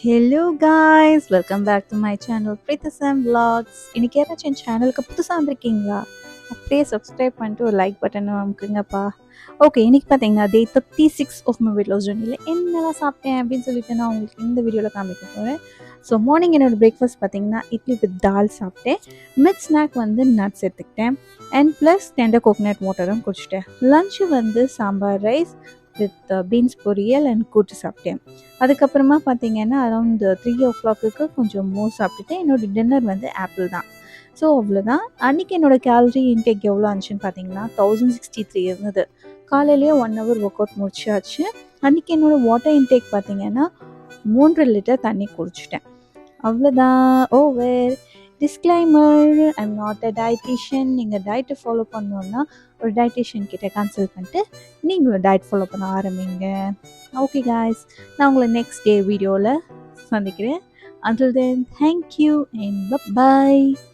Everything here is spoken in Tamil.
Hello guys, welcome back to my channel பிரீத்தசம் vlogs. இன்னைக்கு யாராச்சும் என் சேனலுக்கு புதுசாக வந்திருக்கீங்களா? அப்படியே சப்ஸ்கிரைப் பண்ணிட்டு ஒரு லைக் பட்டனை அமுக்குங்கப்பா. ஓகே, இன்னைக்கு பார்த்தீங்கன்னா டே 36 ஆஃப் மை வெயிட் லாஸ் ஜர்னியில் என்னெல்லாம் சாப்பிட்டேன் அப்படின்னு சொல்லிட்டு நான் உங்களுக்கு இந்த வீடியோவில் காமிக்க போகிறேன். ஸோ மார்னிங் என்னோடய பிரேக்ஃபாஸ்ட் பார்த்தீங்கன்னா இட்லி வித் தால் சாப்பிட்டேன். மிட் ஸ்நாக் வந்து நட்ஸ் எடுத்துக்கிட்டேன் அண்ட் ப்ளஸ் டெண்டர் கோகோனட் வாட்டரும் குடிச்சிட்டேன். லஞ்சு வந்து சாம்பார் ரைஸ் வித் பீன்ஸ் பொரியல் அண்ட் கூட்டு சாப்பிட்டேன். அதுக்கப்புறமா பார்த்தீங்கன்னா அரௌண்ட் 3 o'clock கொஞ்சம் மோர் சாப்பிட்டுட்டு என்னோடய டின்னர் வந்து ஆப்பிள் தான். ஸோ அவ்வளோதான். அன்றைக்கி என்னோடய கேலரி இன்டேக் எவ்வளோ இருந்துச்சுன்னு பார்த்தீங்கன்னா 1063 இருந்தது. காலையிலேயே 1 hour ஒர்க் அவுட் முடிச்சாச்சு. அன்றைக்கி என்னோடய வாட்டர் இன்டேக் பார்த்தீங்கன்னா 3 லிட்டர் தண்ணி குடிச்சிட்டேன். அவ்வளோதான். Over. Disclaimer, I'm not a dietitian. நீங்கள் டயட்டை ஃபாலோ பண்ணணுன்னா ஒரு டயட்டிஷியன் கிட்ட கன்சல்ட் பண்ணிட்டு நீங்களும் டயட் ஃபாலோ பண்ண ஆரம்பிங்க. ஓகே காய்ஸ், நான் உங்களை நெக்ஸ்ட் டே வீடியோவில் சந்திக்கிறேன். Until then, thank you and bye-bye.